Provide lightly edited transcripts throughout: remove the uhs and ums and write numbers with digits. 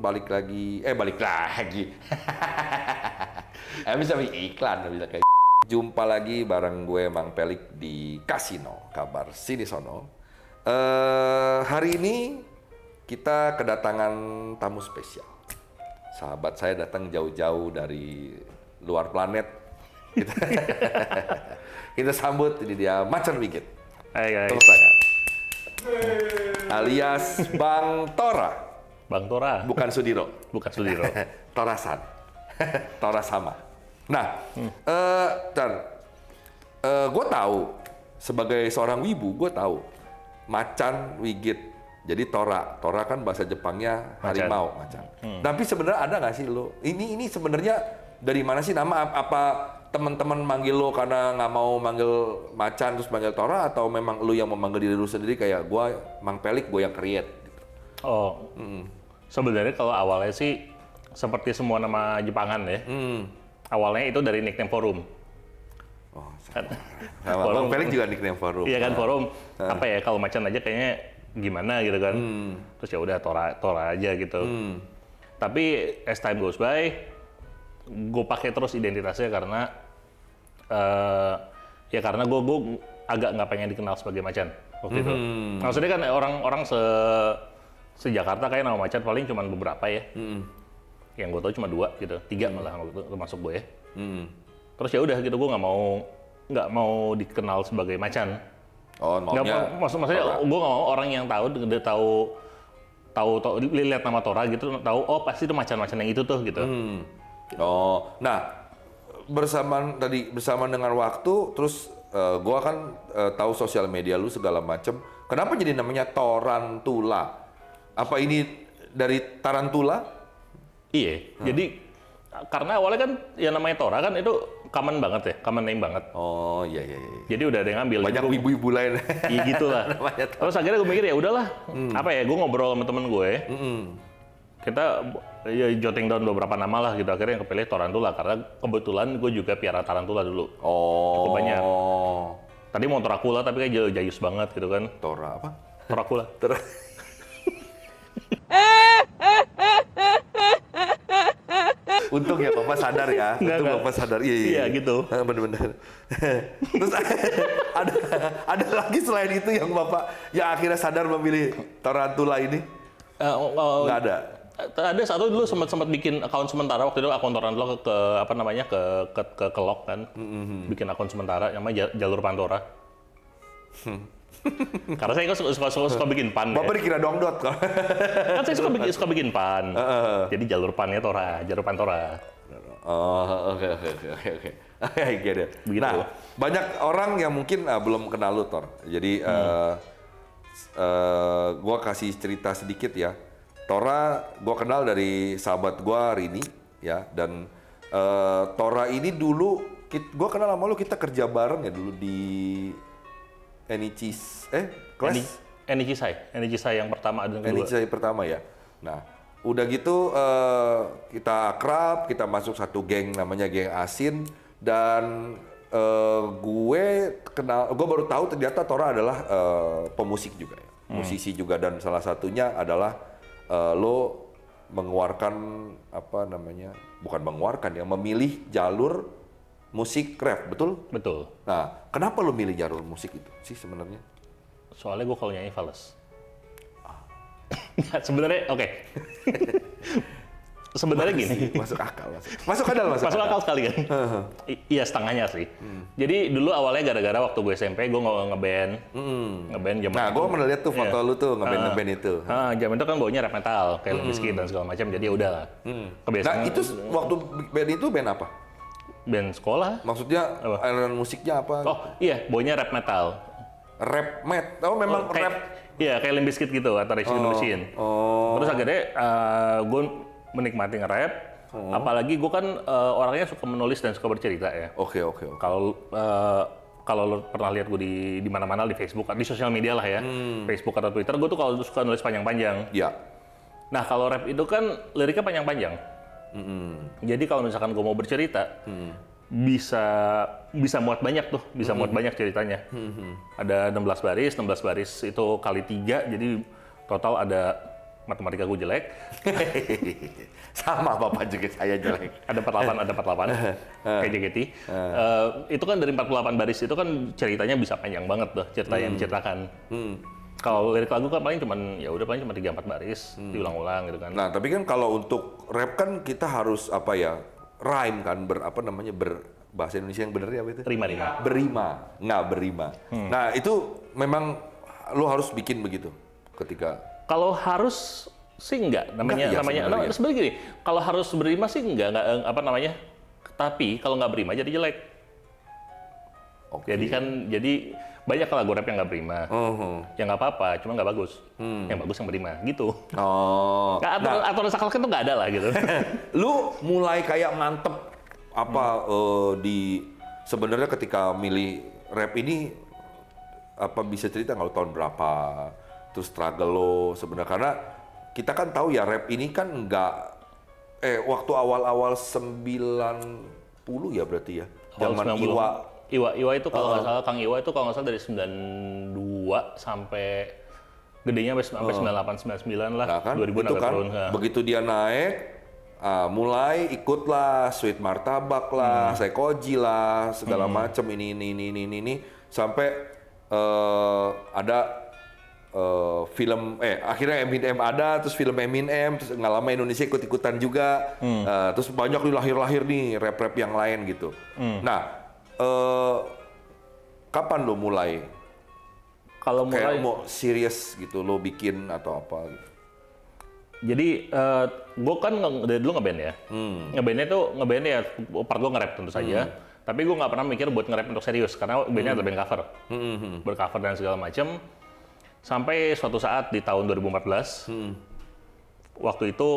balik lagi. Bisa iklan, bisa kayak jumpa lagi bareng gue Mang Pelik di Kasino Kabar Sini Sono. Hari ini kita kedatangan tamu spesial. Sahabat saya datang jauh-jauh dari luar planet. Kita sambut, ini dia Macan Wigit. Hai guys. Tepuk tangan. Alias Bang Tora. Bang Tora. Bukan Sudiro. Bukan Sudiro. Torasan. Tora sama. Nah, gue tahu sebagai seorang wibu, gue tahu Macan Wigit. Jadi Tora kan bahasa Jepangnya harimau, macan. Tapi sebenarnya ada nggak sih lo? Ini sebenarnya dari mana sih nama? Apa teman-teman manggil lo karena nggak mau manggil Macan terus manggil Tora, atau memang lo yang memanggil diri lo sendiri kayak gue Mang Pelik, gue yang create? Gitu. Oh, sebenarnya kalau awalnya sih seperti semua nama Jepangan ya. Awalnya itu dari nickname forum. Oh, sama. Mang Pelik juga nickname forum. Iya kan, forum. Apa ya, kalau Macan aja kayaknya gimana gitu kan. Terus ya udah Tora aja gitu. Tapi as time goes by, gue pakai terus identitasnya karena karena gue agak nggak pengen dikenal sebagai Macan waktu itu. Maksudnya kan orang se-Jakarta kayak nama Macan paling cuma beberapa ya. Yang gue tahu cuma 2 gitu, 3 malah termasuk gue ya. Terus ya udah gitu, gue nggak mau dikenal sebagai Macan. Oh, maunya maksudnya gue nggak mau orang yang tahu lihat nama Tora gitu, tahu oh pasti itu Macan-Macan yang itu tuh gitu. Oh, nah bersama dengan waktu, terus gue kan tahu sosial media lu segala macem. Kenapa jadi namanya Torantula? Apa ini dari tarantula? Iya, jadi karena awalnya kan yang namanya Tora kan itu common banget ya, common name banget. Oh iya. Jadi udah ada yang ngambil. Banyak ibu-ibu lain. Iya gitu lah. Terus akhirnya gue mikir ya udahlah, gue ngobrol sama temen gue. Kita ya jotting down beberapa nama lah gitu, akhirnya yang kepilih Torantula karena kebetulan gue juga piara tarantula dulu. Oh. Cukup banyak. Tadi mau Torakula tapi kayak jayus banget gitu kan. Tora apa? Torakula. Untung ya Bapak sadar ya. Untung Bapak sadar. Iya gitu. Bener-bener. Terus ada lagi selain itu yang Bapak yang akhirnya sadar memilih Tarantula ini? Nggak ada. Ada satu dulu sempat bikin akun sementara waktu itu, akun Tarantula ke lock kan. Bikin akun sementara namanya Jalur Pantora. Karena saya suka bikin pan. Bapak dikira dongdot kan? Kan saya suka bikin pan. Jadi jalur pannya Tora, jalur pan Tora. Oh, oke. Gitu. Nah, banyak orang yang mungkin belum kenal lu, Tor. Jadi gua kasih cerita sedikit ya. Tora gua kenal dari sahabat gua Rini ya, dan Tora ini dulu gua kenal sama lu, kita kerja bareng ya dulu di kelas Enicisai yang pertama dan kedua. Enicisai pertama ya. Nah, udah gitu kita akrab, kita masuk satu geng namanya geng Asin, dan gue baru tahu ternyata Tora adalah pemusik juga ya. Musisi juga, dan salah satunya adalah lo mengeluarkan memilih jalur musik rap, betul? Betul. Nah, kenapa lo milih jalur musik itu sih sebenarnya? Soalnya gue kalau nyanyi fales. Sebenarnya, oke. Sebenarnya gini. Masuk akal. Masuk akal sekali kan? Iya, setengahnya sih. Jadi dulu awalnya gara-gara waktu gue SMP, gue ngeband. Ngeband zaman Nah, gue pernah lihat tuh foto lu tuh ngeband itu. Zaman itu kan baunya rap metal, kayak Limp Bizkit dan segala macam. Jadi ya udahlah. Nah, itu waktu band itu band apa? Band sekolah. Maksudnya aliran musiknya apa? Oh iya, baunya rap metal. Rap metal? Oh memang rap? Iya, kayak Limp Bizkit gitu, atau Rage Against the Machine. Terus akhirnya gue menikmati nge-rap. Apalagi gue kan orangnya suka menulis dan suka bercerita ya. Oke. Kalau lo pernah lihat gue di mana-mana, di Facebook, di sosial media lah ya, Facebook atau Twitter, gue tuh kalau suka nulis panjang-panjang. Iya. Nah kalau rap itu kan liriknya panjang-panjang. Jadi kalau misalkan gue mau bercerita, bisa muat banyak tuh, muat banyak ceritanya. Ada 16 baris itu kali 3, jadi total ada matematika gue jelek. Sama bapak juga saya jelek. Ada 48 kayak JKT. Itu kan dari 48 baris itu kan ceritanya bisa panjang banget tuh cerita yang diceritakan. Kalau lirik lagu kan paling paling cuma 3-4 baris diulang-ulang gitu kan. Nah, tapi kan kalau untuk rap kan kita harus apa ya? Rhyme kan bahasa Indonesia yang bener ya apa itu? Rima. Berima. Nah, itu memang lo harus bikin begitu ketika kalau harus sih enggak namanya sebenarnya gini, kalau harus berima sih enggak apa namanya, tapi kalau nggak berima jadi jelek. Jadi banyak lagu rap yang nggak berima, yang nggak apa-apa, cuma nggak bagus, yang bagus yang berima gitu. Atau sakalkan tuh nggak ada lah gitu. Lu mulai kayak mantep apa sebenarnya ketika milih rap ini apa bisa cerita nggak tahun berapa terus struggle lo sebenarnya, karena kita kan tahu ya rap ini kan waktu awal-awal 90 ya berarti ya, zaman Iwa itu kalau nggak salah, Kang Iwa itu kalau nggak salah dari 92 sampai gedenya sampai 98 99 lah. Nah, kan, 2000 itu kan begitu dia naik mulai ikutlah Sweet Martabak lah, Sekoji lah, segala macem ini sampai ada film akhirnya Eminem ada, terus film Eminem, terus nggak lama Indonesia ikut-ikutan juga, terus banyak lahir-lahir nih rap-rap yang lain gitu. Nah, kapan lo mulai? Kalau mulai kayak mau serius gitu lo bikin atau apa gitu? Jadi gue kan dari dulu ngeband ya, ngebandnya ya part gue nge-rap tentu saja. Tapi gue nggak pernah mikir buat nge-rap untuk serius karena bandnya adalah band cover, bercover dan segala macam. Sampai suatu saat di tahun 2014, waktu itu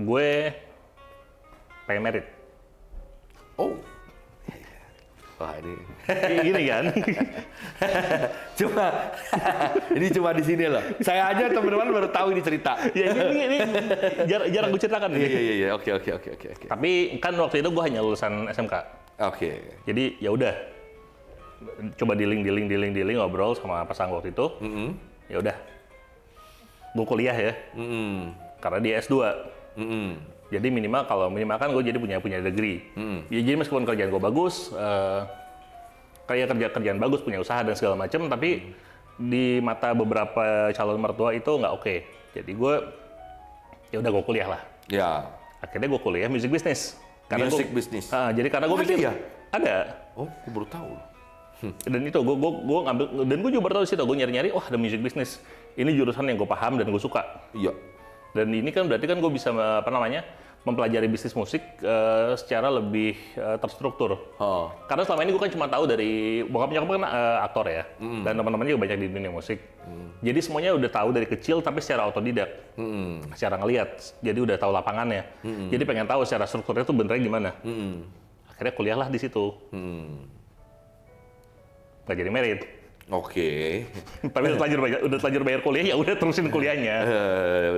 gue pengen merit. Oh, wah ini gini kan? ini cuma di sini loh. Saya aja teman-teman baru tahu ini cerita. Ya ini jarang gue ceritakan ini. Iya. Oke. Tapi kan waktu itu gue hanya lulusan SMK. Oke. Jadi ya udah, coba dealing ngobrol sama pasangan waktu itu. Ya udah, gue kuliah ya. Karena dia S2. Jadi minimal kan gue jadi punya degree. Ya, jadi meskipun kerjaan gue bagus, kayak kerjaan bagus, punya usaha dan segala macam, tapi di mata beberapa calon mertua itu nggak oke. Jadi gue ya udah gue kuliah lah. Ya. Akhirnya gue kuliah music business. Music business. Jadi karena gue mikir ada. Oh, gue baru tahu. Dan itu gue ngambil, dan gue juga baru tahu situ, gue nyari-nyari, ada music business. Ini jurusan yang gue paham dan gue suka. Iya. Dan ini kan berarti kan gue bisa mempelajari bisnis musik secara lebih terstruktur. Karena selama ini gue kan cuma tahu dari bokap nyokap kan aktor ya, dan teman-temannya juga banyak di dunia musik. Jadi semuanya udah tahu dari kecil, tapi secara otodidak, secara ngelihat. Jadi udah tahu lapangannya. Jadi pengen tahu secara strukturnya tuh benernya gimana. Akhirnya kuliahlah di situ. Nggak jadi merit. Oke. Tapi udah telanjur bayar kuliah, ya udah terusin kuliahnya.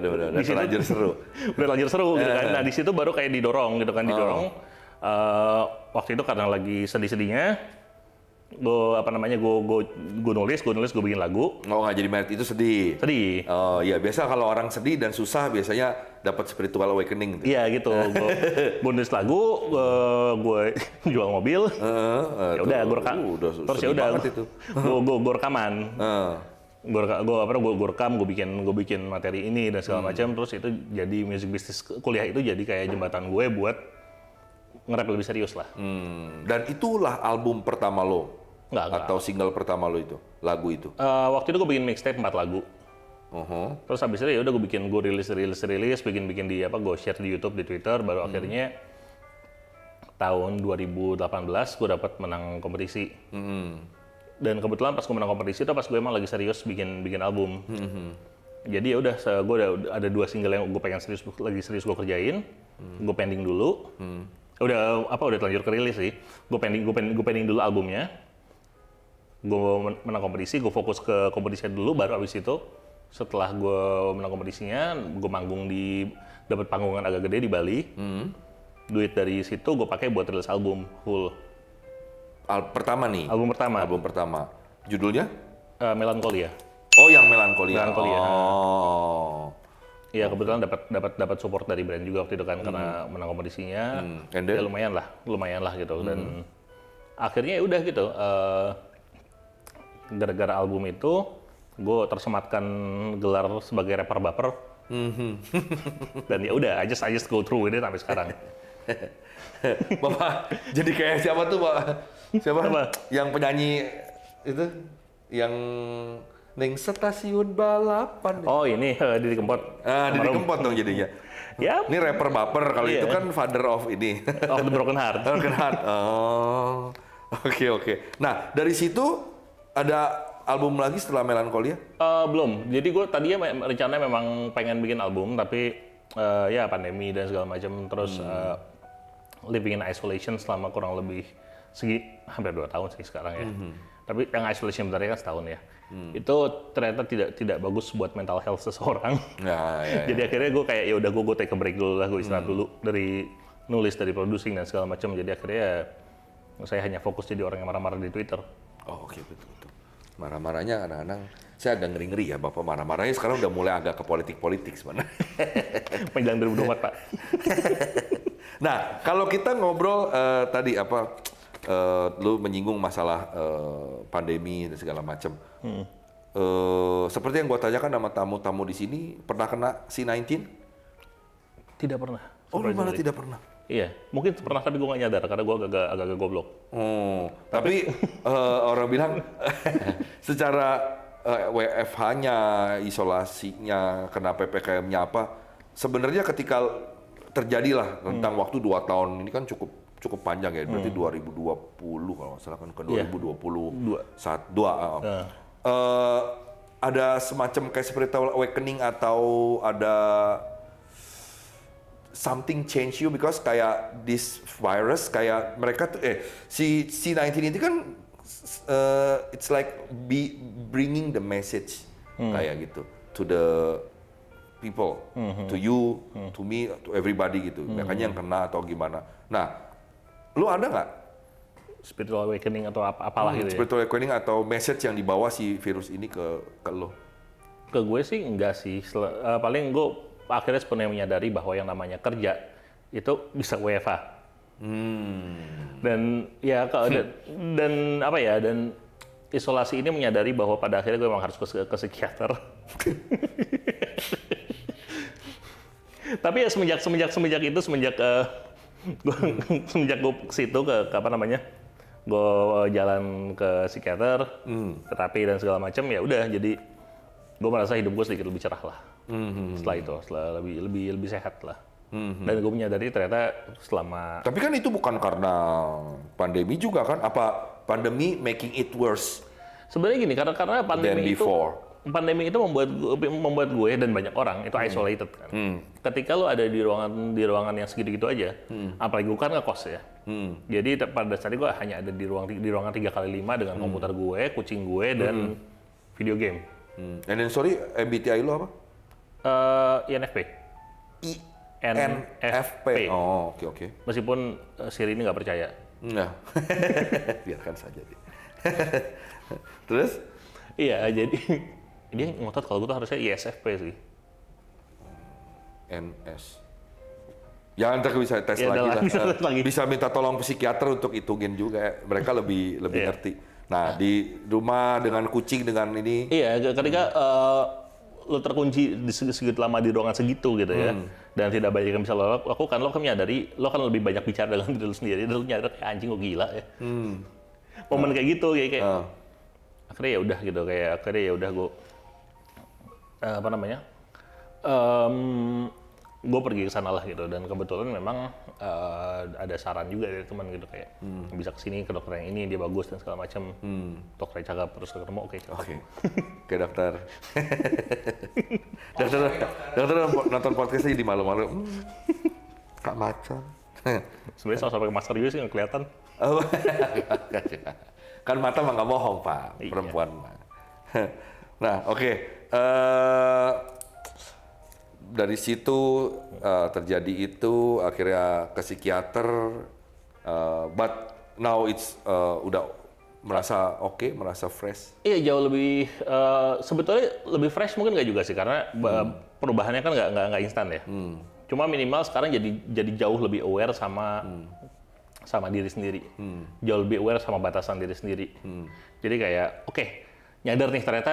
Udah telanjur seru. Udah telanjur seru gitu kan. Nah di situ baru kayak didorong gitu kan, waktu itu karena lagi sedih-sedihnya, gue nulis, gue bikin lagu. Oh, nggak jadi merit itu sedih. Sedih. Oh iya, biasa kalau orang sedih dan susah biasanya dapat spiritual awakening. Iya gitu. Gue nulis lagu, gue jual mobil. Ya udah, gue rekam. Terus ya udah, gue rekaman. Gue rekam, gue bikin materi ini dan segala macam. Terus itu jadi music business, kuliah itu jadi kayak jembatan gue buat nge-rap lebih serius lah. Dan itulah album pertama lo? Enggak. Atau single pertama lo itu, lagu itu? Waktu itu gue bikin mixtape 4 lagu. Terus habis itu ya udah gue rilis, bikin di gue share di YouTube, di Twitter, baru akhirnya tahun 2018 gue dapat menang kompetisi. Dan kebetulan pas gue menang kompetisi itu pas gue emang lagi serius bikin album. Jadi ya udah, gue ada 2 single yang gue pengen lagi serius gue kerjain. Gue pending dulu. Udah telanjur kerilis sih. Gue pending dulu albumnya. Gue menang kompetisi, gue fokus ke kompetisinya dulu, baru abis itu setelah gue menang kompetisinya, gue manggung dapat panggungan agak gede di Bali. Duit dari situ gue pakai buat rilis album full. Pertama nih? Album pertama. Judulnya? Melancholia. Oh, yang melankolia. Melankolia. Oh. Iya, kebetulan dapat support dari brand juga waktu itu kan karena menang kompetisinya. And then? Ya lumayan lah gitu. Dan akhirnya ya udah gitu. Gara-gara album itu, gue tersematkan gelar sebagai rapper baper. Dan ya udah, I just go through with it sampai sekarang. Bapak jadi kayak siapa tuh, Pak? Siapa? Apa? Yang penyanyi itu yang Neng stasiun balapan. Oh ini, Didi Kempot. Didi Kempot dong jadinya. Ya, Ini rapper baper, kalau Iya. itu kan father of ini. of the Broken Heart. Broken Heart. Oh. Oke. Nah, dari situ ada album lagi setelah Melankolia? Belum. Jadi gue tadinya rencananya memang pengen bikin album, tapi ya pandemi dan segala macam. Terus living in isolation selama kurang lebih hampir 2 tahun sih sekarang ya. Tapi yang isolation benarnya kan setahun ya. Itu ternyata tidak bagus buat mental health seseorang. Ya. Jadi akhirnya gue kayak ya udah gue take a break dulu lah, gue istirahat dulu dari nulis, dari producing dan segala macam. Jadi akhirnya saya hanya fokus jadi orang yang marah-marah di Twitter. Oh, oke, betul. Marah-marahnya kadang-kadang saya agak ngeri-ngeri ya, Bapak marah-marahnya sekarang udah mulai agak ke politik-politik sebenarnya. Menjelang 2024, Pak. Nah, kalau kita ngobrol tadi lu menyinggung masalah pandemi dan segala macam. Seperti yang gua tanyakan sama tamu-tamu di sini, pernah kena C-19? Tidak pernah. Oh, lu malah tidak pernah. Iya, mungkin pernah tapi gue nggak nyadar karena gue agak goblok. Oh, tapi orang bilang secara WFH-nya, isolasinya, kena PPKM-nya apa, sebenarnya ketika terjadilah rentang waktu 2 tahun ini kan cukup panjang ya, berarti 2020 kalau nggak salah kan ke 2020 ada semacam kayak spiritual awakening atau ada something change you because kayak this virus kayak mereka tuh si C-19 itu kan it's like bringing the message kayak gitu to the people, to you, to me, to everybody gitu. Makanya yang kena atau gimana. Nah, lu ada nggak Spiritual awakening atau apalah gitu ya? spiritual awakening atau message yang dibawa si virus ini ke lo? Ke gue sih enggak sih. Paling gue akhirnya sepenuhnya menyadari bahwa yang namanya kerja itu bisa WFH. Dan ya dan apa ya, dan isolasi ini menyadari bahwa pada akhirnya gue memang harus ke psikiater. Tapi ya semenjak gue ke situ ke apa namanya, gue jalan ke psikiater, terapi dan segala macam, ya udah jadi gue merasa hidup gue sedikit lebih cerah lah. Setelah lebih sehat lah. Dan gue menyadari ternyata selama... Tapi kan itu bukan karena pandemi juga kan? Apa pandemi making it worse? Sebenarnya gini, karena pandemi itu membuat gue dan banyak orang itu isolated kan. Ketika lo ada di ruangan yang segitu-gitu aja, apalagi gue kan ngekos ya. Jadi pada saat itu gue hanya ada di ruangan 3x5 dengan komputer gue, kucing gue, dan video game. And then sorry, MBTI lo apa? INFP. INFP. Oh, oke. Meskipun Siri ini nggak percaya. Nah, biarkan saja deh. Terus? Iya, jadi dia ngotot kalau gue tuh harusnya ISFP sih. NS. Ya nanti bisa tes Ya, lagi lah. lagi. Bisa minta tolong psikiater untuk hitungin juga. Mereka lebih ngerti. Nah, di rumah dengan kucing dengan ini. Iya, ketika lo terkunci di segitu lama di ruangan segitu gitu ya, dan tidak banyak yang bisa lo lakukan, lo kan menyadari lo kan lebih banyak bicara dengan diri lo sendiri, dan lo nyadar kayak anjing gue gila ya. Momen kayak gitu kayak akhirnya ya udah gitu, kayak akhirnya ya udah gue apa namanya, gue pergi ke sana lah gitu, dan kebetulan memang ada saran juga dari teman gitu kayak bisa kesini ke dokter yang ini, dia bagus dan segala macam. Dokternya cakep, terus ketemu oke cakep. Oke dokter. dokter nonton podcastnya di malu-malu. Kak Macan. Sebenarnya sama pakai masker juga sih nggak kelihatan. Kan mata mah nggak bohong Pak, perempuan mah. Nah oke. Dari situ terjadi itu, akhirnya ke psikiater, but now it's udah merasa oke, merasa fresh. Iya jauh lebih sebetulnya lebih fresh mungkin nggak juga sih karena perubahannya kan nggak instan ya. Cuma minimal sekarang jadi jauh lebih aware sama diri sendiri. Jauh lebih aware sama batasan diri sendiri. Jadi kayak oke, nyadar nih ternyata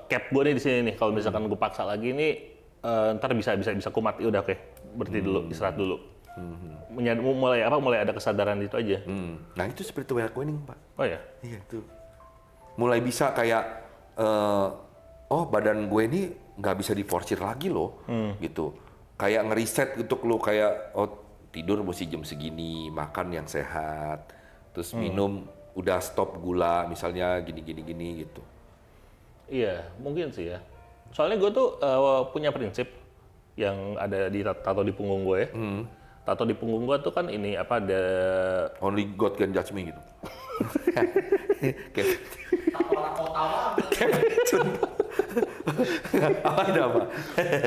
cap gue nih di sini nih. Kalau misalkan gue paksa lagi nih ntar bisa kumat. Ya udah oke, berhenti dulu, istirahat dulu. Mulai ada kesadaran itu aja. Nah itu spiritual awakening, Pak. Oh ya? Iya tuh. Mulai bisa kayak, oh badan gue ini nggak bisa diforsir lagi loh, gitu. Kayak ngeriset gitu lo, kayak oh tidur mesti jam segini, makan yang sehat, terus minum udah stop gula misalnya gini gitu. Iya, mungkin sih ya. Soalnya gue tuh punya prinsip yang ada di tato di punggung gue. Tato di punggung gue tuh kan ini apa ada Only God can judge me gitu. Apa?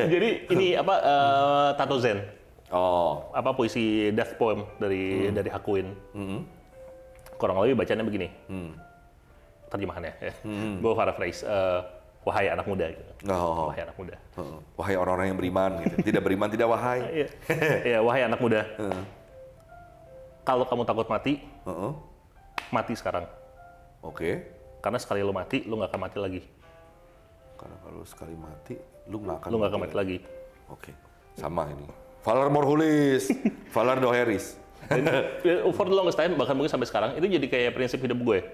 Jadi ini apa tato Zen. Oh. Apa puisi death poem dari Hakuin. Kurang lebih bacanya begini. Terjemahannya ya. Gue paraphrase. Wahai anak muda gitu. Oh. Wahai anak muda. Wahai orang-orang yang beriman gitu. Tidak beriman tidak wahai. Iya, wahai anak muda. Kalau kamu takut mati, mati sekarang. Oke. Karena sekali lu mati, lu nggak akan mati lagi. Karena kalau sekali mati, lu nggak akan mati lagi. Oke. Sama ini. Valar Morghulis, Valar Dohaeris. For the longest time, bahkan mungkin sampai sekarang, itu jadi kayak prinsip hidup gue.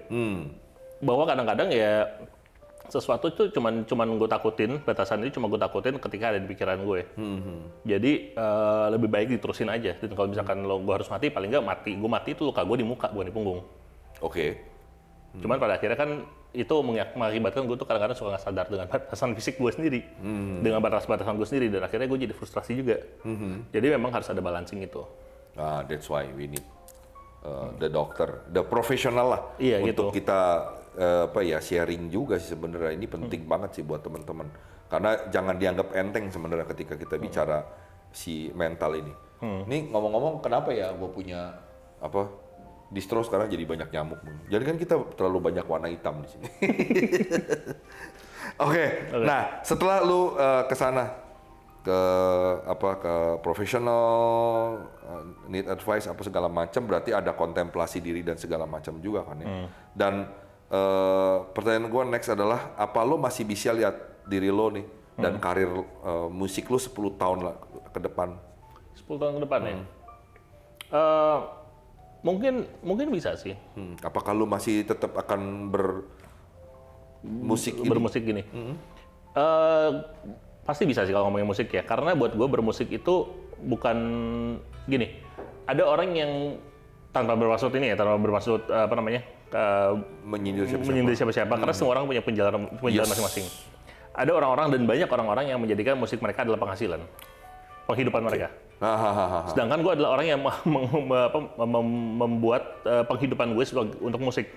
Bahwa kadang-kadang ya sesuatu itu cuman gue takutin, batasan itu cuma gue takutin ketika ada di pikiran gue. Jadi lebih baik diterusin aja. Dan kalau misalkan gue harus mati, paling nggak gue mati itu luka gue di muka, bukan di punggung. Oke. Cuman pada akhirnya kan itu mengakibatkan gue tuh kadang-kadang suka nggak sadar dengan batasan fisik gue sendiri, dengan batasan gue sendiri, dan akhirnya gue jadi frustrasi juga. Jadi memang harus ada balancing itu. That's why we need the doctor, the professional lah, iya, untuk gitu. kita sharing juga sih sebenarnya. Ini penting banget sih buat teman-teman, karena jangan dianggap enteng sebenarnya ketika kita bicara si mental ini. Ini ngomong-ngomong, kenapa ya gue punya distro sekarang jadi banyak nyamuk. Jadi kan kita terlalu banyak warna hitam di sini. Oke. Nah setelah lu ke sana, ke profesional, need advice apa segala macam, berarti ada kontemplasi diri dan segala macam juga kan ya. Dan pertanyaan gue next adalah, apa lo masih bisa lihat diri lo nih dan karir musik lo 10 tahun lah ke depan? 10 tahun ke depan ya? Mungkin bisa sih. Apakah lo masih tetap akan bermusik gini? Pasti bisa sih kalau ngomongin musik ya, karena buat gue bermusik itu bukan gini. Ada orang yang tanpa bermaksud menyindir siapa-siapa, karena semua orang punya jalan masing-masing. Ada orang-orang dan banyak orang-orang yang menjadikan musik mereka adalah penghidupan mereka. Sedangkan gue adalah orang yang membuat penghidupan gue untuk musik.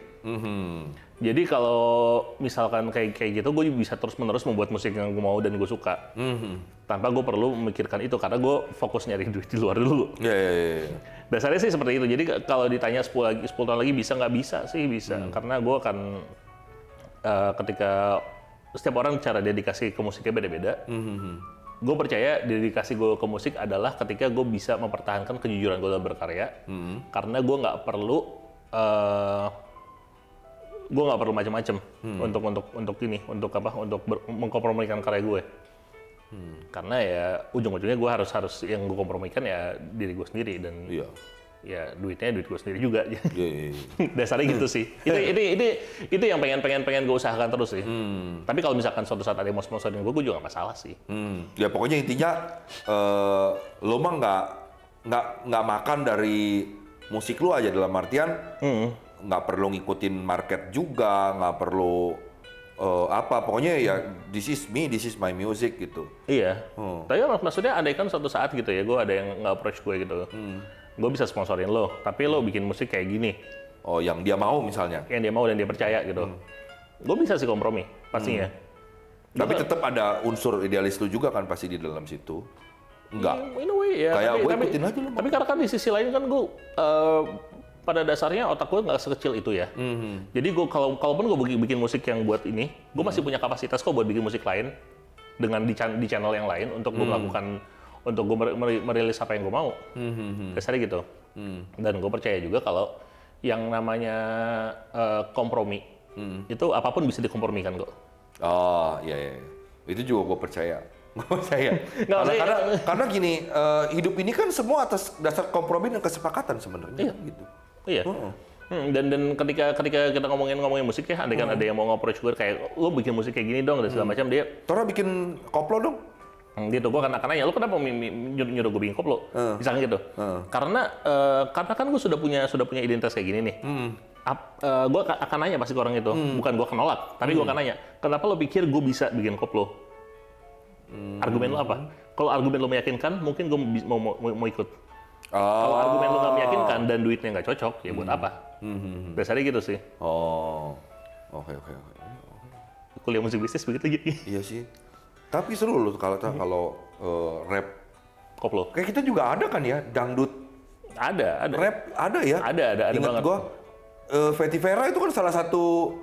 Jadi kalau misalkan kayak gitu, gue bisa terus-menerus membuat musik yang gue mau dan gue suka, tanpa gue perlu memikirkan itu, karena gue fokus nyari duit di luar dulu. Dasarnya sih seperti itu. Jadi kalau ditanya 10 tahun lagi bisa nggak, bisa sih, bisa. Karena gue akan ketika setiap orang cara dedikasi ke musiknya beda-beda. Gue percaya dedikasi gue ke musik adalah ketika gue bisa mempertahankan kejujuran gue dalam berkarya, karena gue nggak perlu macam-macam untuk mengkompromikan karya gue. Karena ya ujung-ujungnya gue harus yang gue kompromikan ya diri gue sendiri, dan ya duitnya duit gue sendiri juga. Dasarnya gitu sih. Itu yang pengen gue usahakan terus sih. Tapi kalau misalkan suatu saat ada yang mau sponsorin gue juga nggak masalah sih. Ya pokoknya intinya lo mah nggak makan dari musik lo aja, dalam artian nggak perlu ngikutin market juga, nggak perlu pokoknya ya this is me, this is my music gitu. Iya. Tapi maksudnya andaikan suatu saat gitu ya, gue ada yang nge-approach gue gitu. Gue bisa sponsorin lo, tapi lo bikin musik kayak gini. Oh, yang dia mau misalnya? Yang dia mau dan dia percaya gitu. Gue bisa sih kompromi, pastinya. Tapi tetap ada unsur idealis lu juga kan pasti di dalam situ? Enggak? In a way ya. Kayak gue ikutin aja lo. Tapi karena kan di sisi lain kan gue pada dasarnya otak gue nggak sekecil itu ya. Jadi gue kalaupun gue bikin musik yang buat ini, gue masih punya kapasitas kok buat bikin musik lain dengan di channel yang lain untuk gue melakukan, untuk gue merilis apa yang gue mau. Dasarnya gitu. Dan gue percaya juga kalau yang namanya kompromi itu apapun bisa dikompromikan kok. Oh iya. Itu juga gue percaya. Gue percaya. Karena gini, hidup ini kan semua atas dasar kompromi dan kesepakatan sebenarnya. Iya. Gitu. Iya. Dan ketika kita ngomongin musik ya, ada kan ada yang mau nge-approach gue kayak, lu bikin musik kayak gini dong, dan segala macam, dia Tora bikin koplo dong. gitu. Gue kan nanya, lu kenapa nyuruh gue bikin koplo? Misalnya gitu. Karena kan gue sudah punya identitas kayak gini nih. Gue akan nanya pasti ke orang itu, bukan gue akan nolak, tapi gue akan nanya, kenapa lo pikir gue bisa bikin koplo? Argumen lo apa? Kalau argumen lo meyakinkan, mungkin gue mau ikut. Kalau argumen lo nggak meyakinkan dan duitnya nggak cocok, ya buat apa? Dasarnya gitu sih. Oh, oke. Kuliah musik bisnis begitu gitu. Iya sih. Tapi seru loh kalau rap. Koplo. Kayak kita juga ada kan ya, dangdut. Ada. Rap ada ya? Ada Ingat banget. gue, Vetivera itu kan salah satu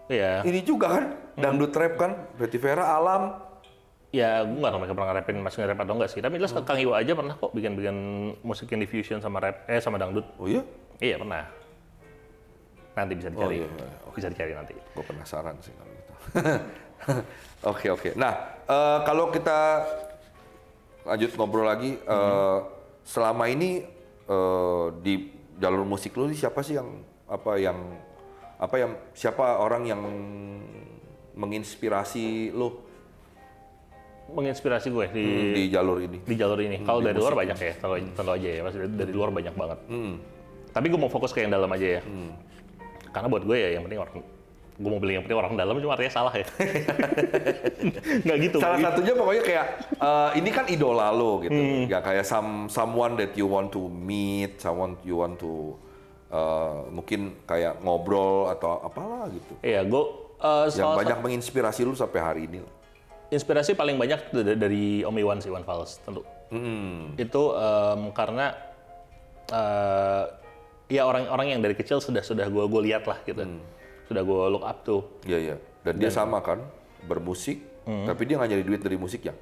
ini juga kan, dangdut rap kan, Vetivera, Alam. Ya, gue nggak tahu mereka pernah nge-rapin, masih nge-rap atau enggak sih. Tapi jelas Kang Iwa aja pernah kok bikin musik yang diffusion sama rap, sama dangdut. Oh iya? Iya, pernah. Nanti bisa dicari. Iya. Bisa dicari nanti. Gue penasaran sih kalau gitu. Oke. Nah, kalau kita lanjut ngobrol lagi, selama ini di jalur musik lu siapa sih siapa orang yang menginspirasi lu? Menginspirasi gue di jalur ini. Di jalur ini. Kalau dari luar banyak ya, tentu aja ya. Masih dari luar banyak banget. Tapi gue mau fokus ke yang dalam aja ya. Karena buat gue ya yang penting gue mau bilang yang penting orang dalam cuma artinya salah ya. Nggak gitu. Salah satunya pokoknya kayak ini kan idola lo gitu. Ya kayak someone that you want to meet, someone you want to mungkin kayak ngobrol atau apalah gitu. Iya, gue yang banyak menginspirasi lu sampai hari ini. Inspirasi paling banyak dari Om Iwan sih, Iwan Fals tentu. Itu karena ya orang-orang yang dari kecil sudah gue lihat lah gitu. Sudah gue look up to. Iya. Dan dia sama kan, bermusik, tapi dia nggak nyari duit dari musik ya,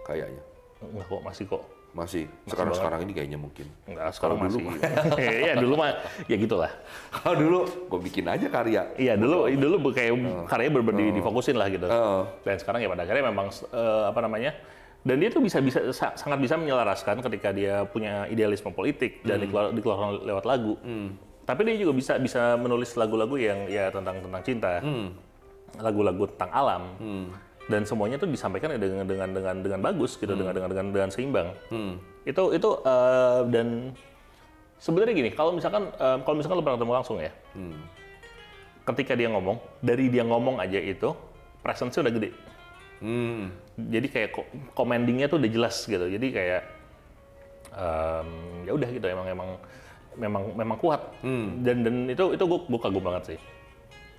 kayaknya. Enggak kok, masih kok. Masih. Sekarang ini kayaknya mungkin. Enggak, sekarang masih. Iya, dulu mah ya gitulah. Kalau dulu gue bikin aja karya. Iya, dulu kayak karyanya difokusin lah gitu. Dan sekarang ya pada akhirnya memang dan dia tuh sangat bisa menyelaraskan ketika dia punya idealisme politik dan dikeluarkan lewat lagu. Tapi dia juga bisa menulis lagu-lagu yang ya tentang cinta. Lagu-lagu tentang alam. Dan semuanya tuh disampaikan dengan bagus gitu, dengan seimbang. Itu dan sebenarnya gini, kalau misalkan lo pernah ketemu langsung ya, ketika dia ngomong, dari dia ngomong aja itu presence-nya udah gede. Jadi kayak commanding-nya tuh udah jelas gitu. Jadi kayak ya udah gitu, memang kuat. Dan itu gue kagum banget sih.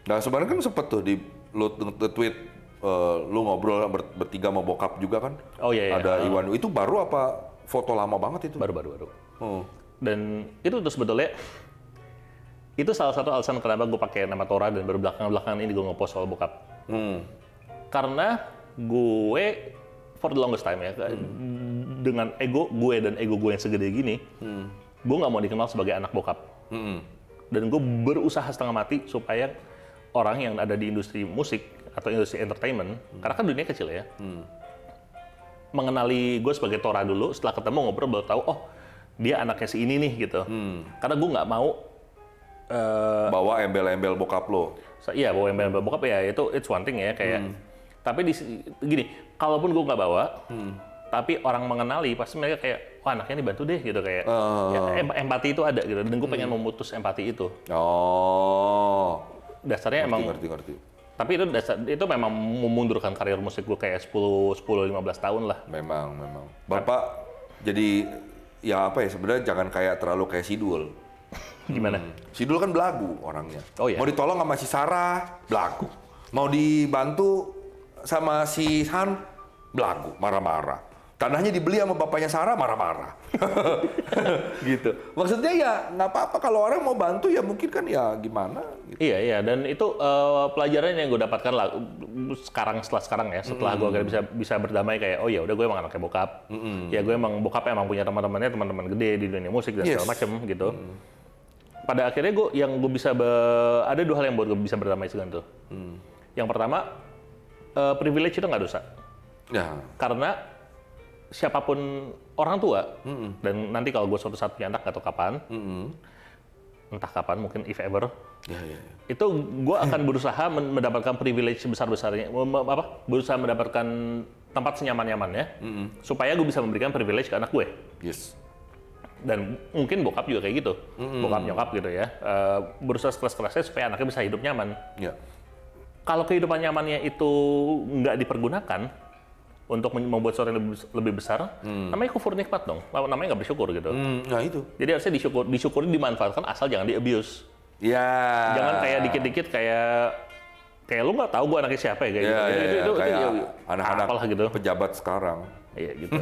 Nah sebenarnya kan sempet tuh lo tweet lu ngobrol bertiga sama bokap juga kan? Oh iya. Ada Iwan, itu baru apa foto lama banget itu? Baru. Dan itu tuh sebetulnya itu salah satu alasan kenapa gue pakai nama Tora dan baru belakangan ini gue ngepost soal bokap. Karena gue for the longest time ya, dengan ego gue yang segede gini, gue nggak mau dikenal sebagai anak bokap. Dan gue berusaha setengah mati supaya orang yang ada di industri musik atau industri entertainment, karena kan dunia kecil ya, mengenali gue sebagai Tora dulu, setelah ketemu ngobrol baru tahu, oh dia anaknya si ini nih gitu. Karena gue nggak mau bawa embel-embel bokap lo. Iya, bawa embel-embel bokap ya, itu it's one thing ya kayak. Tapi gini, kalaupun gue nggak bawa, tapi orang mengenali pasti mereka kayak, wah anaknya dibantu deh gitu kayak. Ya, empati itu ada gitu, dan gue pengen memutus empati itu. Dasarnya ngerti. Tapi itu memang memundurkan karir musik gue kayak 10-15 tahun lah. Memang. Bapak jadi ya apa ya, sebenarnya jangan terlalu kayak Sidul. Gimana? Sidul kan belagu orangnya. Oh iya. Mau ditolong sama si Sarah, belagu. Mau dibantu sama si Han, belagu, marah-marah. Tanahnya dibeli sama bapaknya Sarah, marah-marah. Gitu. Maksudnya ya nggak apa-apa kalau orang mau bantu ya mungkin kan ya gimana. Gitu. Iya, dan itu pelajaran yang gue dapatkan lah setelah sekarang ya, setelah gue bisa berdamai kayak, oh ya udah gue emang anaknya bokap. Ya gue emang bokap emang punya teman-teman gede di dunia musik dan segala macem gitu. Pada akhirnya gue bisa ada dua hal yang buat gue bisa berdamai dengan tuh. Yang pertama, privilege itu nggak dosa. Ya. Karena siapapun orang tua, dan nanti kalau gue suatu saat punya anak atau kapan, entah kapan, mungkin if ever, itu gue akan berusaha mendapatkan privilege sebesar-besarnya, berusaha mendapatkan tempat senyaman-nyamannya, supaya gue bisa memberikan privilege ke anak gue. Yes. Dan mungkin bokap juga kayak gitu, bokap nyokap gitu ya, berusaha sekeras-kerasnya supaya anaknya bisa hidup nyaman. Yeah. Kalau kehidupan nyamannya itu nggak dipergunakan untuk membuat sesuatu yang lebih besar, namanya kufur nikmat dong, namanya nggak bersyukur gitu. Nah itu. Jadi harusnya disyukuri, dimanfaatkan, asal jangan di-abuse. Ya. Jangan kayak dikit-dikit kayak lu nggak tahu gue anaknya siapa ya kayak gitu. Itu kayak ya, anak-anak apalah gitu. pejabat sekarang. Iya gitu.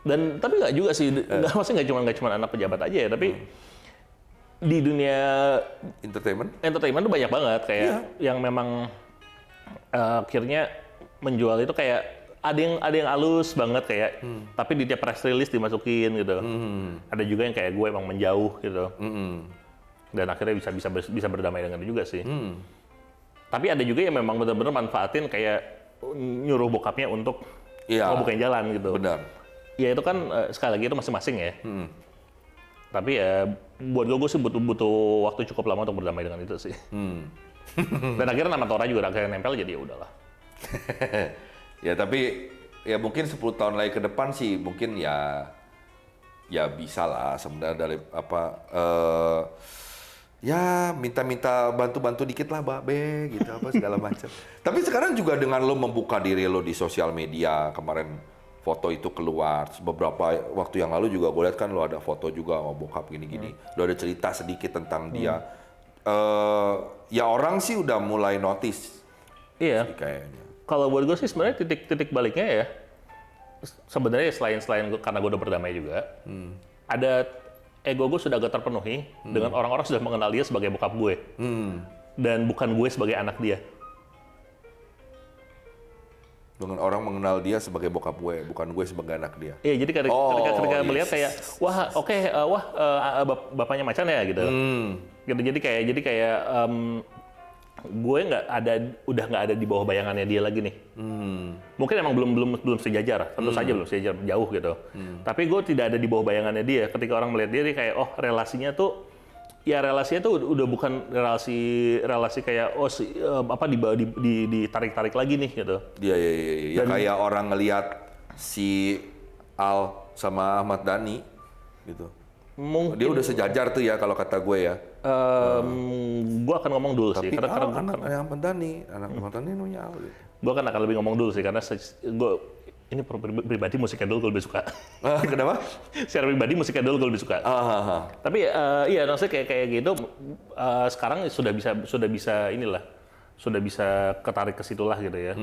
Dan tapi nggak juga sih, maksudnya nggak cuma anak pejabat aja ya, tapi di dunia entertainment tuh banyak banget kayak yang memang akhirnya menjual itu kayak ada yang halus banget kayak, tapi di tiap press release dimasukin gitu. Ada juga yang kayak gue emang menjauh gitu. Dan akhirnya bisa berdamai dengan itu juga sih. Tapi ada juga yang memang benar-benar manfaatin kayak nyuruh bokapnya untuk ngebukain jalan gitu. Benar. Ya itu kan sekali lagi itu masing-masing ya. Tapi ya buat gue sih butuh waktu cukup lama untuk berdamai dengan itu sih. Dan akhirnya nama Tora juga akhirnya nempel, jadi ya udahlah. Ya tapi ya mungkin 10 tahun lagi ke depan sih mungkin ya bisa lah sebenarnya dari ya minta bantu dikit lah Mbak B gitu apa segala macam. Tapi sekarang juga dengan lo membuka diri lo di sosial media, kemarin foto itu keluar, beberapa waktu yang lalu juga gue lihat kan lo ada foto juga sama bokap gini-gini, lo ada cerita sedikit tentang dia. Ya orang sih udah mulai notice. Iya. Sih, kayaknya. Kalau buat gue sih sebenarnya titik baliknya ya, sebenarnya selain karena gue udah berdamai juga, ada ego gue sudah agak terpenuhi dengan orang-orang sudah mengenal dia sebagai bokap gue, dan bukan gue sebagai anak dia. Dengan orang mengenal dia sebagai bokap gue, bukan gue sebagai anak dia. Iya, jadi ketika melihat kayak, bapaknya Macan ya gitu. Jadi kayak gue udah nggak ada di bawah bayangannya dia lagi nih. Mungkin emang belum sejajar, tentu saja belum sejajar, jauh gitu. Tapi gue tidak ada di bawah bayangannya dia. Ketika orang melihat dia kayak, relasinya tuh udah bukan relasi kayak ditarik lagi nih gitu. Iya. Kayak orang ngelihat si Al sama Ahmad Dhani gitu. Mungkin, dia udah sejajar tuh ya kalau kata gue ya. Gue akan ngomong dulu sih. Tapi anak Ahmad Dhani namanya Al. Gitu. Gue akan ngomong dulu sih karena gue ini pribadi musiknya dulu gue lebih suka. Kenapa? Secara pribadi musiknya dulu gue lebih suka. Tapi iya maksudnya kayak gitu sekarang sudah bisa ketarik ke situlah gitu ya.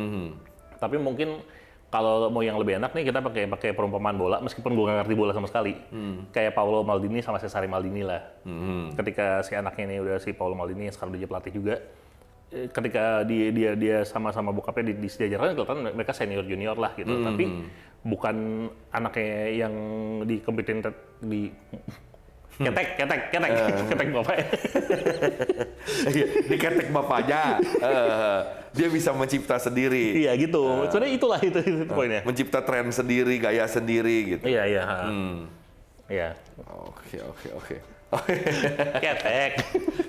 Tapi mungkin kalau mau yang lebih enak nih kita pakai perumpamaan bola, meskipun gue nggak ngerti bola sama sekali. Kayak Paolo Maldini sama Cesare Maldini lah. Ketika si anaknya ini udah si Paolo Maldini yang sekarang udah jadi pelatih juga, ketika dia sama-sama bokapnya di sejajaran, kelihatan mereka senior junior lah gitu. Tapi bukan anaknya yang di kompetitif di ketek bapaknya. Diketek bapaknya. Dia bisa mencipta sendiri. Iya gitu. Sebenarnya itulah itu poinnya. Mencipta tren sendiri, gaya sendiri gitu. Iya. Iya. Oke. Ketek.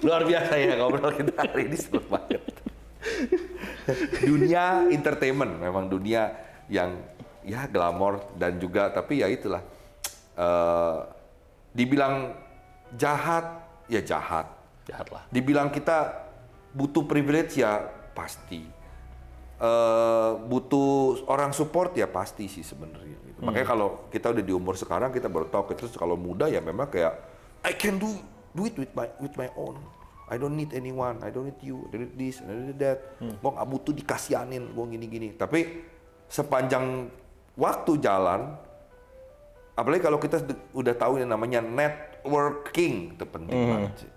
Luar biasa ya ngobrol kita hari ini, seru banget. Dunia entertainment memang dunia yang ya glamor dan juga tapi ya itulah. Dibilang jahat, ya jahat lah. Dibilang kita butuh privilege ya pasti. Butuh orang support ya pasti sih sebenarnya. Gitu. Makanya kalau kita udah di umur sekarang kita baru tahu. Terus kalau muda ya memang kayak I can do it with my own. I don't need anyone. I don't need you. I don't need this. I don't need that. Gue nggak butuh dikasianin. Gue gini-gini. Tapi sepanjang waktu jalan, apalagi kalau kita udah tahu yang namanya networking, itu penting banget sih.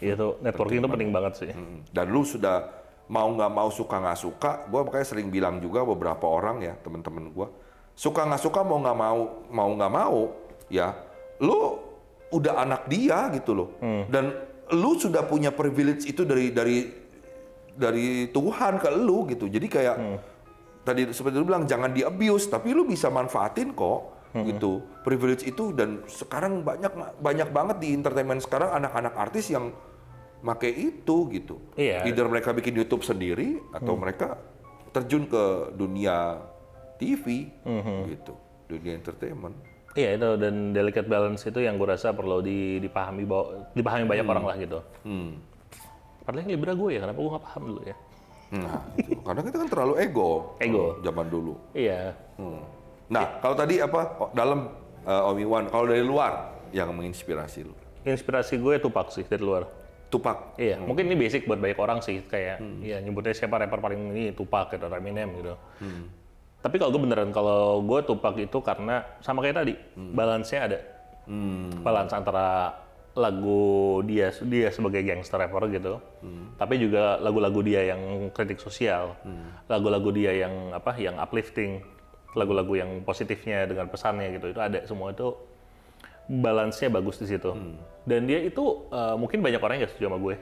Iya tuh, networking itu penting banget sih. Dan lu sudah mau nggak mau, suka nggak suka, gue makanya sering bilang juga beberapa orang ya, teman-teman gue, suka nggak suka, mau nggak mau, ya, lu udah anak dia gitu loh. Dan lu sudah punya privilege itu dari Tuhan ke lu gitu. Jadi kayak tadi seperti lu bilang, jangan di abuse, tapi lu bisa manfaatin kok. Gitu, privilege itu. Dan sekarang banyak banget di entertainment sekarang anak-anak artis yang make itu gitu. Iya. Either mereka bikin YouTube sendiri atau mereka terjun ke dunia TV gitu, dunia entertainment. Iya itu, dan delicate balance itu yang gue rasa perlu dipahami banyak orang lah gitu. Padahal yang Libra gue ya, kenapa gue nggak paham dulu ya? Nah, itu. Karena kita kan terlalu ego. Zaman dulu. Iya. Nah, kalau tadi dalam Om Iwan, kalau dari luar yang menginspirasi lu? Inspirasi gue Tupac sih dari luar. Tupac. Iya, mungkin ini basic buat banyak orang sih, kayak ya nyebutnya siapa rapper paling ini Tupac gitu, Eminem gitu. Tapi kalau gue beneran, kalau gue Tupac itu karena sama kayak tadi, balance-nya ada. Balance antara lagu dia sebagai gangster rapper gitu, tapi juga lagu-lagu dia yang kritik sosial, lagu-lagu dia yang uplifting, lagu-lagu yang positifnya dengan pesannya gitu, itu ada semua. Itu balance-nya bagus di situ. Dan dia itu mungkin banyak orang yang gak setuju sama gue,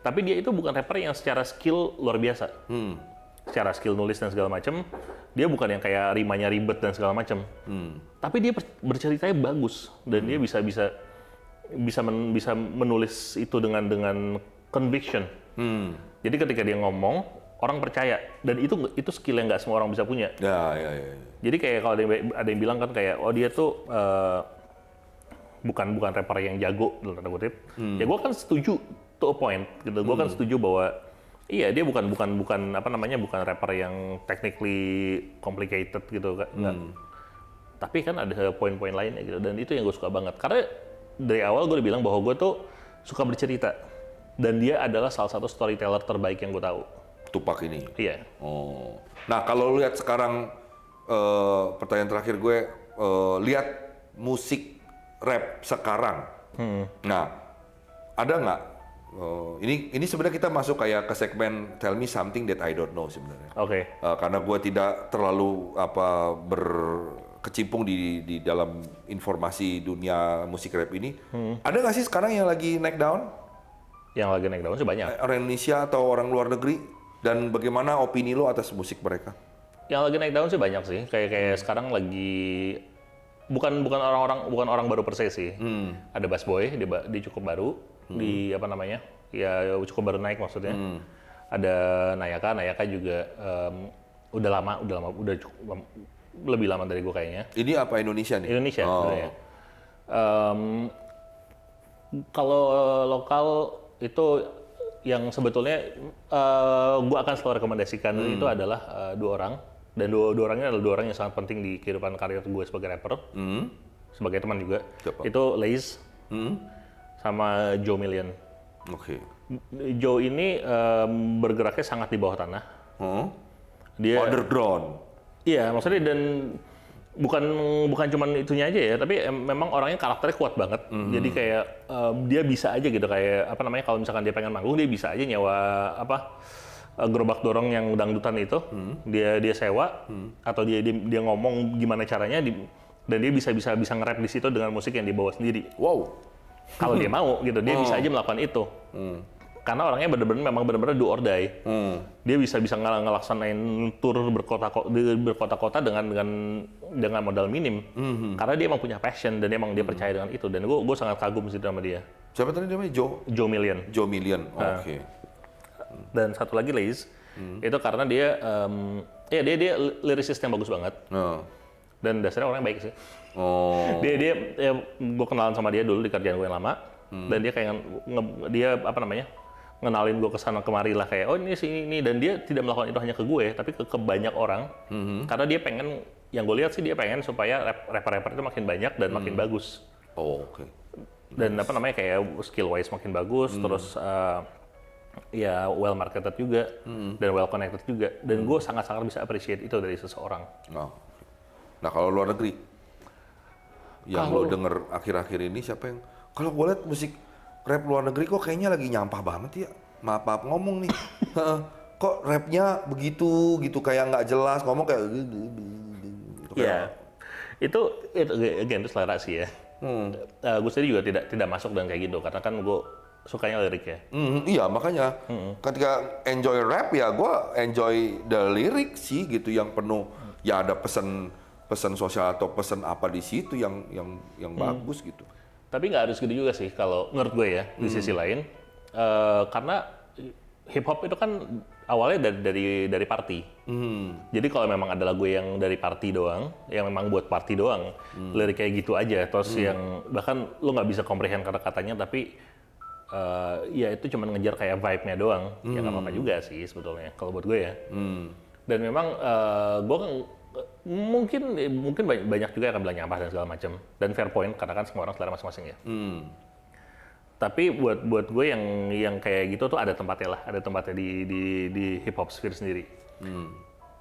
tapi dia itu bukan rapper yang secara skill luar biasa. Secara skill nulis dan segala macam, dia bukan yang kayak rimanya ribet dan segala macam. Tapi dia berceritanya bagus, dan dia bisa menulis itu dengan conviction. Jadi ketika dia ngomong, orang percaya, dan itu skill yang nggak semua orang bisa punya. Ya. Jadi kayak kalau ada yang bilang kan kayak, oh dia tuh bukan rapper yang jago dalam tanda kutip. Ya gue kan setuju to a point gitu. Gue kan setuju bahwa iya dia bukan rapper yang technically complicated gitu kan. Tapi kan ada poin-poin lainnya gitu, dan itu yang gue suka banget. Karena dari awal gue udah bilang bahwa gue tuh suka bercerita, dan dia adalah salah satu storyteller terbaik yang gue tahu. Tupac ini. Iya. Oh. Nah, kalau lu lihat sekarang, pertanyaan terakhir gue, lihat musik rap sekarang. Nah, ada nggak? Ini sebenarnya kita masuk kayak ke segmen Tell Me Something That I Don't Know sebenarnya. Oke. Karena gue tidak terlalu berkecimpung di dalam informasi dunia musik rap ini. Ada nggak sih sekarang yang lagi naik daun? Yang lagi naik daun sih banyak. Orang Indonesia atau orang luar negeri? Dan bagaimana opini lo atas musik mereka? Yang lagi naik daun sih banyak sih. Kayak sekarang lagi bukan orang baru per se sih. Ada Bass Boy, dia cukup baru di ya cukup baru naik maksudnya. Ada Nayaka juga udah cukup lebih lama dari gue kayaknya. Ini apa, Indonesia nih? Indonesia sebenarnya. Kalau lokal itu yang sebetulnya gue akan selalu rekomendasikan itu adalah dua orang, dan dua orangnya adalah dua orang yang sangat penting di kehidupan karir gue sebagai rapper, sebagai teman juga. Siapa? Itu Laze sama Joe Million. Oke. Joe ini bergeraknya sangat di bawah tanah. Dia Underground. Iya, maksudnya, dan bukan cuman itunya aja ya, tapi memang orangnya karakternya kuat banget. Jadi kayak dia bisa aja gitu, kayak kalau misalkan dia pengen manggung, dia bisa aja nyewa gerobak dorong yang dangdutan itu, dia sewa, atau dia ngomong gimana caranya, dan dia bisa nge-rap di situ dengan musik yang dibawa sendiri. Wow. Kalau dia mau gitu, dia bisa aja melakukan itu. Karena orangnya benar-benar do or die. Dia bisa ngelaksanain tour berkota-kota dengan modal minim. Karena dia emang punya passion, dan emang dia percaya dengan itu. Dan gue sangat kagum sih sama dia. Siapa tadi namanya? Joe Million. Joe Million. Oke. Dan satu lagi Laze, itu karena dia dia lyricist yang bagus banget. Dan dasarnya orang yang baik sih. Gue kenalan sama dia dulu di kerjaan gue yang lama. Dan dia kayak ngenalin gue kesana kemari lah, kayak ini sini ini, dan dia tidak melakukan itu hanya ke gue, tapi ke banyak orang. Karena dia pengen, yang gue lihat sih dia pengen supaya rapper-rapper itu makin banyak dan makin bagus. Oke. Dan kayak skill wise makin bagus, terus ya well marketed juga, dan well connected juga. Dan gue sangat-sangat bisa appreciate itu dari seseorang. Nah kalau luar negeri, yang lo denger akhir-akhir ini siapa yang? Kalau gue liat musik rap luar negeri kok kayaknya lagi nyampah banget ya. Maaf ngomong nih. Kok rapnya begitu gitu kayak nggak jelas ngomong kayak gitu. Iya. Itu again itu selera sih ya. Gue sendiri juga tidak masuk dengan kayak gitu karena kan gue sukanya lirik ya. Iya makanya ketika enjoy rap ya gue enjoy the lyric sih gitu yang penuh ya ada pesan sosial atau pesan apa di situ yang bagus gitu. Tapi nggak harus gitu juga sih kalau menurut gue ya di sisi lain karena hip hop itu kan awalnya dari party. Jadi kalau memang ada lagu yang dari party doang, yang memang buat party doang, lirik kayak gitu aja, terus yang bahkan lu nggak bisa comprehend kata-katanya, tapi ya itu cuma ngejar kayak vibe-nya doang, ya nggak apa-apa juga sih sebetulnya kalau buat gue ya. Dan memang gue kan mungkin banyak juga yang akan bilang nyampah dan segala macam, dan fair point karena kan semua orang selera masing-masing ya. Tapi buat gue yang kayak gitu tuh ada tempatnya lah, ada tempatnya di hip hop sphere sendiri.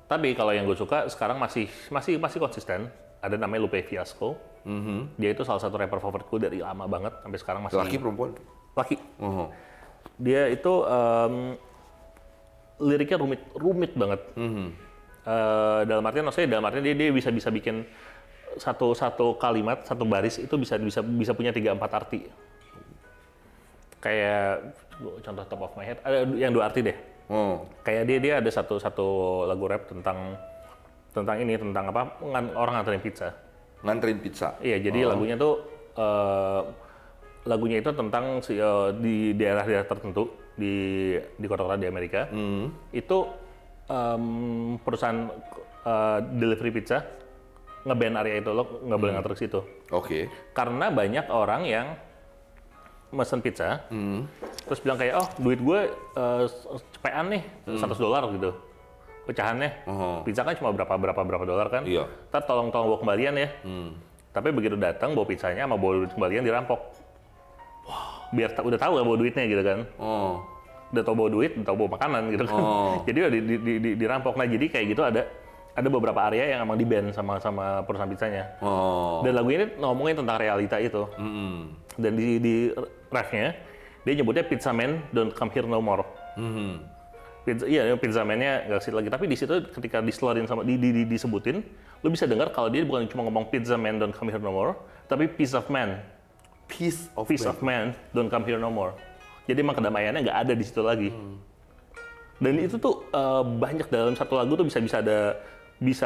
Tapi kalau yang gue suka sekarang masih konsisten, ada namanya Lupe Fiasco. Dia itu salah satu rapper favoritku dari lama banget sampai sekarang masih. Laki perempuan? Laki. Dia itu liriknya rumit banget. Dalam artian dia bisa bikin satu kalimat, satu baris itu bisa punya 3-4 arti. Kayak contoh top of my head ada yang 2 arti deh. Kayak dia ada satu lagu rap tentang apa orang nganterin pizza. Nganterin pizza. Iya, jadi lagunya tuh lagunya itu tentang di daerah-daerah tertentu di kota-kota di Amerika. Itu perusahaan delivery pizza nge-ban area itu, lo nggak boleh nganter ke situ. Oke. Karena banyak orang yang mesen pizza, terus bilang kayak, oh duit gue cepetan nih, $100 gitu, pecahannya. Pizza kan cuma berapa dolar kan? Iya. Ntar tolong bawa kembalian ya. Tapi begitu datang bawa pizzanya sama bawa duit kembalian dirampok. Biar udah tahu lah bawa duitnya gitu kan. Udah tahu bawa duit, udah tahu bawa makanan gitu kan. Jadi udah dirampok. Nah jadi kayak gitu ada beberapa area yang emang di-ban sama perusahaan pizzanya. Dan lagu ini ngomongin tentang realita itu. Dan di refnya dia nyebutnya Pizza Man Don't Come Here No More. Pizza Man-nya nggak kesini lagi. Tapi di situ ketika diselorin sama disebutin, lu bisa dengar kalau dia bukan cuma ngomong Pizza Man Don't Come Here No More, tapi Piece of Man. Piece of Man Don't Come Here No More. Jadi emang kedamaiannya nggak ada di situ lagi. Dan itu tuh banyak dalam satu lagu tuh bisa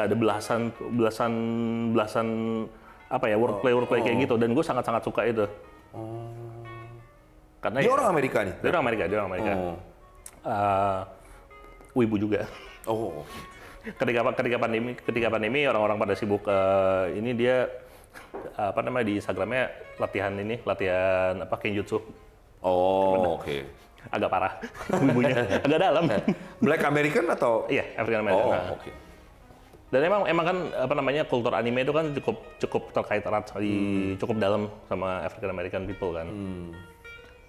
ada belasan apa ya wordplay kayak gitu. Dan gue sangat suka itu. Karena dia orang Amerika nih? Dia orang Amerika. Wibu juga. Ketika pandemi orang-orang pada sibuk ini dia apa namanya di Instagramnya latihan kenjutsu. Oke. Agak parah wibunya, agak dalam. Black American atau? Iya, African American. Oke. Dan emang kan apa namanya kultur anime itu kan cukup terkait erat cukup dalam sama African American people kan.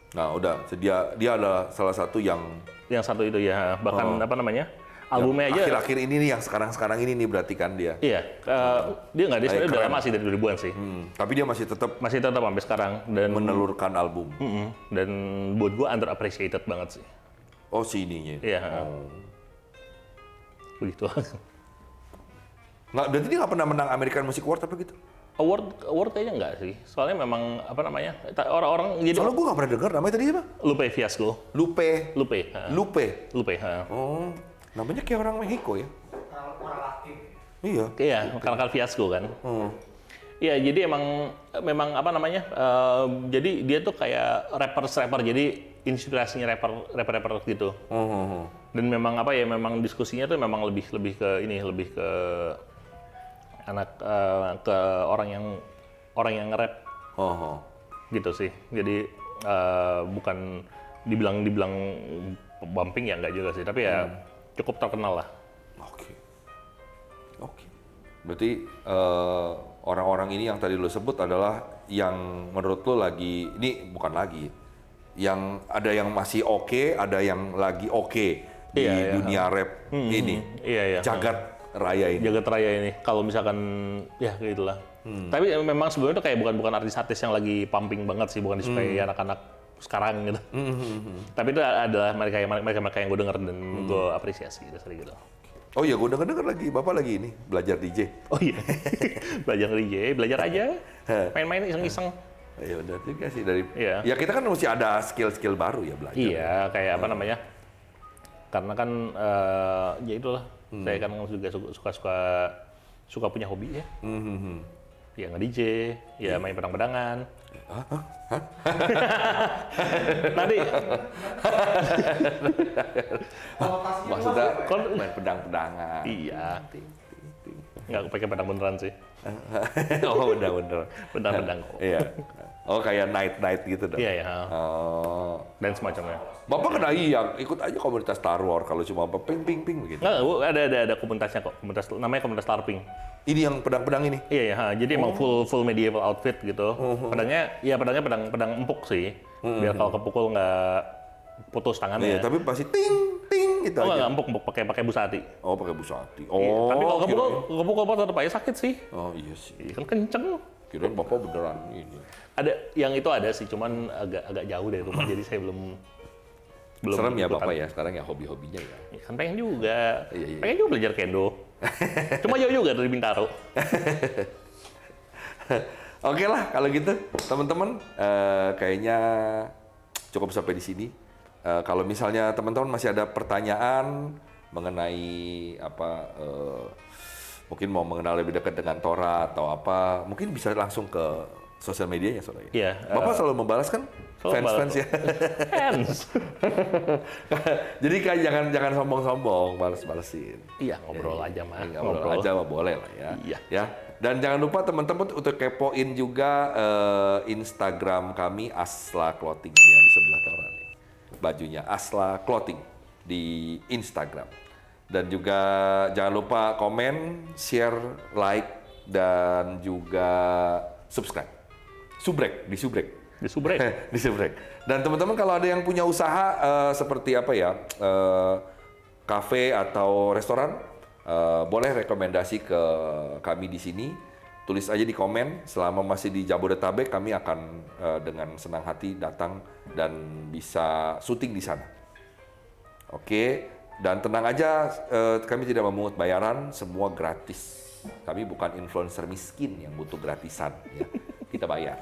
Nah udah dia adalah salah satu yang satu itu ya bahkan apa namanya albumnya aja akhir-akhir ini nih yang sekarang ini nih berarti kan dia. Iya, dia sebenarnya udah lama sih dari 2000-an sih. Tapi dia masih tetap sampai sekarang dan menelurkan album. Dan buat gua underappreciated banget sih. Oh si ininya. Iya. Begitu. Berarti dia nggak pernah menang American Music Award apa gitu? Award kayaknya enggak sih. Soalnya memang apa namanya orang-orang jadi. Soalnya gue nggak pernah dengar namanya tadi siapa? Lupe Fiasco. Lupe. Namanya kayak orang Meksiko ya? Orang laki. Iya, karena Fiasco kan. Iya, jadi memang apa namanya? Jadi dia tuh kayak rapper, jadi inspirasinya rapper gitu. Dan memang apa ya? Memang diskusinya tuh memang lebih ke ke orang yang nge-rap. Gitu sih. Jadi bukan dibilang bumping ya enggak juga sih, tapi ya cukup terkenal lah. Oke. Berarti orang-orang ini yang tadi lo sebut adalah yang menurut lo ini bukan lagi yang ada yang masih oke, ada yang lagi oke di dunia rap ini. Iya. Jagat raya ini. Jagat raya ini. Kalau misalkan ya kayak gitulah. Tapi memang sebelumnya itu kayak bukan artis-artis yang lagi pumping banget sih, bukan disukai anak-anak sekarang gitu. Tapi itu adalah mereka yang gue denger dan gue apresiasi gitu, gitu. Oh iya, gue denger lagi, Bapak lagi ini belajar DJ. Oh iya, belajar DJ, belajar aja, main-main iseng-iseng. Iya benar juga sih dari. Iya. Ya kita kan mesti ada skill-skill baru ya belajar. Iya, kayak apa namanya? Karena kan ya itulah, saya kan juga suka punya hobi ya. Ya nge-DJ, ya main pedang-pedangan. Tadi Maksudnya main pedang-pedangan. iya. Nggak pakai pedang beneran sih. Oh bener-bener. Pedang kok. Iya. Oh kayak night gitu dong. Iya ya. Oh. Dan semacamnya. Bapak kena yang ikut aja komunitas Star Wars kalau cuma ping begitu. Nggak, ada komunitasnya kok. Namanya komunitas LARPing. Ini yang pedang-pedang ini. Iya ya. Jadi emang full medieval outfit gitu. Pedangnya pedang empuk sih. Biar kalau kepukul nggak putus tangannya. Iya, tapi pasti ting gitu aja. Nggak empuk pakai busati. Oh, pakai busati. Iya, Oh. tapi kalau kepukul tetap aja sakit sih. Oh iya sih. Iya kan kenceng. Kirain Bapak beneran ini. Ada yang itu ada sih, cuman agak jauh dari rumah jadi saya belum Serem ya ikutan. Bapak ya sekarang ya hobi-hobinya ya. Ya, kan pengen juga. Iya. Pengen juga belajar kendo. Cuma jauh juga dari Bintaro. Oke lah kalau gitu teman-teman kayaknya cukup sampai di sini. Kalau misalnya teman-teman masih ada pertanyaan mengenai apa mungkin mau mengenal lebih dekat dengan Tora atau apa, mungkin bisa langsung ke sosial medianya Saudara. Iya. Bapak selalu membalas kan fans ya. Fans. Jadi kan jangan sombong-sombong, balesin. Iya, ngobrol aja mah. Ngobrol aja mah boleh lah ya. Iya. Ya. Dan jangan lupa teman-teman untuk kepoin juga Instagram kami Asla Clothing yang di sebelah Tora nih. Bajunya Asla Clothing di Instagram. Dan juga jangan lupa komen, share, like, dan juga subscribe. Subrek. Di Subrek. Di Subrek. Dan teman-teman kalau ada yang punya usaha seperti apa ya, kafe atau restoran, boleh rekomendasi ke kami di sini. Tulis aja di komen. Selama masih di Jabodetabek, kami akan dengan senang hati datang dan bisa syuting di sana. Oke. Dan tenang aja, kami tidak memungut bayaran, semua gratis. Kami bukan influencer miskin yang butuh gratisan, ya. Kita bayar.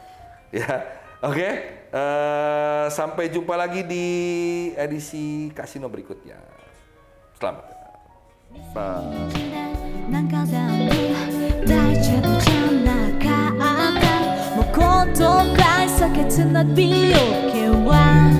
Ya, oke. Sampai jumpa lagi di edisi Kasino berikutnya. Selamat. Bye. なんか全部大丈夫じゃなかったもう言葉避けつなびよけは